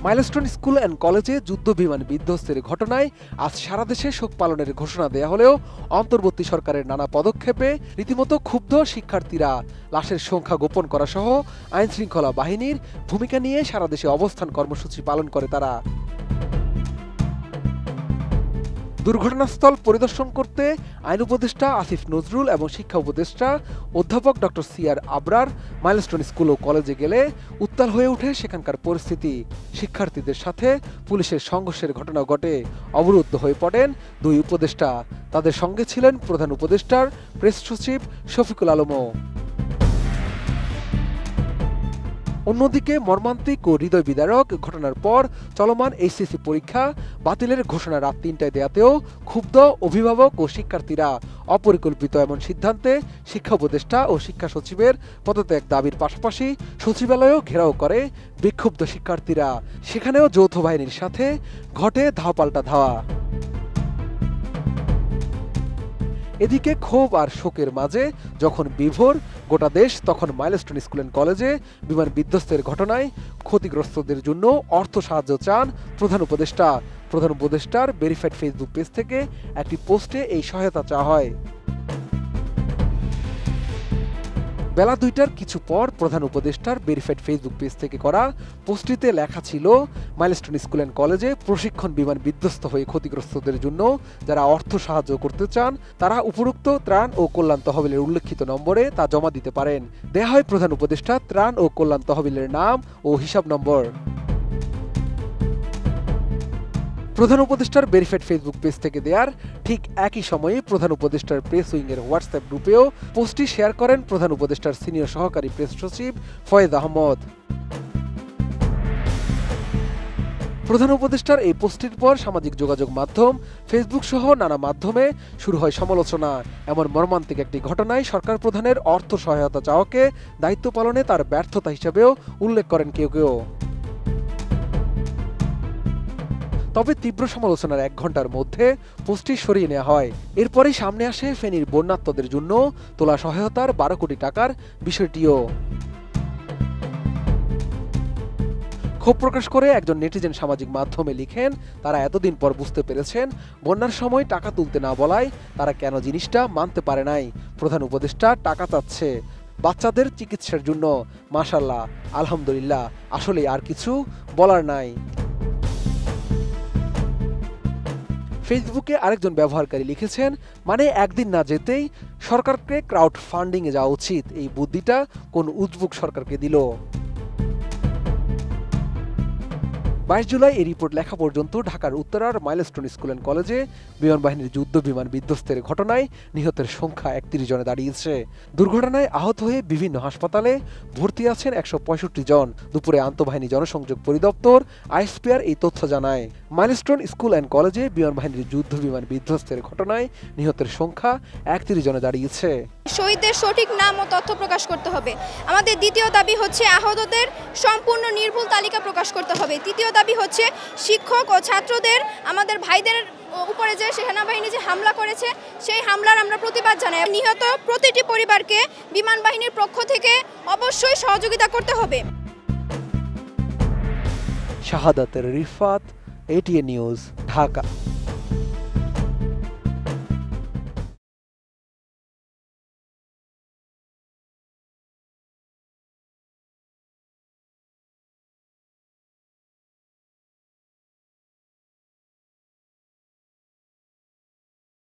Milestone school and কলেজে যুদ্ধবিমান বিধ্বস্তের ঘটনায় আজ সারা দেশে শোক পালনের ঘোষণা দেয়া হলেও অন্তর্বর্তী সরকারের নানা পদক্ষেপে রীতিমতো ক্ষুব্ধ শিক্ষার্থীরা। লাশের সংখ্যা গোপন করা সহ আইনশৃঙ্খলা বাহিনীর ভূমিকা নিয়ে সারা দেশে অবস্থান কর্মসূচি পালন করে তারা। দুর্ঘটনাস্থল পরিদর্শন করতে আইন উপদেষ্টা আসিফ নজরুল এবং শিক্ষা উপদেষ্টা অধ্যাপক doctor C R Abrar Milestone school ও কলেজে গেলে উত্তাল হয়ে ওঠে সেখানকার পরিস্থিতি। শিক্ষার্থীদের সাথে পুলিশের সংঘর্ষের ঘটনা ঘটে, অবরুদ্ধ হয়ে পড়েন দুই উপদেষ্টা। তাদের সঙ্গে ছিলেন প্রধান উপদেষ্টার প্রেস সচিব শফিকুল আলমও। অন্যদিকে মর্মান্তিক ও হৃদয় বিদারক ঘটনার পর চলমান এইচএসসি পরীক্ষা বাতিলের ঘোষণা রাত ৩টায় দেয়াতেও ক্ষুব্ধ অভিভাবক ও শিক্ষার্থীরা। অপরিকল্পিত এমন সিদ্ধান্তে শিক্ষা উপদেষ্টা ও শিক্ষা সচিবের পদত্যাগ দাবির পাশাপাশি সচিবালয়ও ঘেরাও করে বিক্ষুব্ধ শিক্ষার্থীরা। সেখানেও যৌথ বাহিনীর সাথে ঘটে ধাওপাল্টা ধাওয়া। এদিকে ক্ষোভ আর শোকের মাঝে যখন বিভোর গোটা দেশ, তখন মাইলস্টোন স্কুল অ্যান্ড কলেজে বিমান বিধ্বস্তের ঘটনায় ক্ষতিগ্রস্তদের জন্য অর্থ সাহায্য চান প্রধান উপদেষ্টা। প্রধান উপদেষ্টার ভেরিফাইড ফেসবুক পেজ থেকে একটি পোস্টে এই সহায়তা চাওয়া হয়। বেলা ২টার কিছু পর প্রধান উপদেষ্টার ভেরিফাইড ফেসবুক পেজ থেকে করা পোস্টটিতে লেখা ছিল, মাইলস্টোন স্কুল অ্যান্ড কলেজে প্রশিক্ষণ বিমান বিধ্বস্ত হয়ে ক্ষতিগ্রস্তদের জন্য যারা অর্থ সাহায্য করতে চান তারা উপরোক্ত ত্রাণ ও কল্যাণ তহবিলের উল্লেখিত নম্বরে তা জমা দিতে পারেন। দেয়া হয় প্রধান উপদেষ্টা ত্রাণ ও কল্যাণ তহবিলের নাম ও হিসাব নম্বর। প্রধান উপদেষ্টার ভেরিফাইড ফেসবুক পেজ থেকে দেয়ার ঠিক একই সময়ে প্রধান উপদেষ্টার প্রেস উইংয়ের হোয়াটসঅ্যাপ গ্রুপেও পোস্টটি শেয়ার করেন প্রধান উপদেষ্টার সিনিয়র সহকারী প্রেস সচিব ফয়েজ আহমদ। প্রধান উপদেষ্টার এই পোস্টটির পর সামাজিক যোগাযোগ মাধ্যম ফেসবুক সহ নানা মাধ্যমে শুরু হয় সমালোচনা। এমন মর্মান্তিক একটি ঘটনায় সরকার প্রধানের অর্থ সহায়তা চাওয়াকে দায়িত্ব পালনে তার ব্যর্থতা হিসেবেও উল্লেখ করেন কেউ কেউ। তবে তীব্র সমালোচনার ১ ঘন্টার মধ্যে পোস্টটি সরিয়ে নেওয়া হয়। এরপরেই সামনে আসে ফেনীর বন্যার্তদের জন্য তোলা সহায়তার ১২ কোটি টাকার বিষয়টিও। ক্ষোভ প্রকাশ করে একজন নেটিজেন সামাজিক মাধ্যমে লিখেন, তারা এতদিন পর বুঝতে পেরেছেন বন্যার সময় টাকা তুলতে না বলায় তারা কেন জিনিসটা মানতে পারে নাই। প্রধান উপদেষ্টা টাকা চাচ্ছে বাচ্চাদের চিকিৎসার জন্য। মাশাআল্লাহ, আলহামদুলিল্লাহ, আসলে আর কিছু বলার নাই। ফেসবুকে আরেকজন ব্যবহারকারী লিখেছেন, মানে একদিন না যেতেই সরকারকে ক্রাউড ফান্ডিংয়ে যাওয়া উচিত। এই বুদ্ধিটা কোন উজবুক সরকারকে দিল? ২২ জুলাই এই রিপোর্ট লেখা পর্যন্ত ঢাকার উত্তরার মাইলস্টোন স্কুল অ্যান্ড কলেজে বিমান বাহিনীর যুদ্ধ বিমান বিধ্বস্তের ঘটনায় নিহতের সংখ্যা ৩১ জনে দাঁড়িয়েছে। দুর্ঘটনায় আহত হয়ে বিভিন্ন হাসপাতালে ভর্তি আছেন ১৬৫ জন। দুপুরে আন্তঃবাহিনী জনসংযোগ পরিদপ্তর আইএসপিআর এই তথ্য জানায়। মাইলস্টোন স্কুল অ্যান্ড কলেজে বিমান বাহিনীর যুদ্ধ বিমান বিধ্বস্তের ঘটনায় নিহতের সংখ্যা ৩১ জনে দাঁড়িয়েছে। শহীদদের সঠিক নাম ও তথ্য প্রকাশ করতে হবে। আমাদের দ্বিতীয় দাবি হচ্ছে আহতদের সম্পূর্ণ নির্ভুল তালিকা প্রকাশ করতে হবে। তৃতীয় দাবি হচ্ছে শিক্ষক ও ছাত্রদের, আমাদের ভাইদের উপরে যে সেনাবাহিনী যে হামলা করেছে সেই হামলার আমরা প্রতিবাদ জানাই। নিহত প্রতিটি পরিবারকে বিমান বাহিনীর পক্ষ থেকে অবশ্যই সহযোগিতা করতে হবে। শাহাদাতের রিফাত, এটিএন নিউজ, ঢাকা।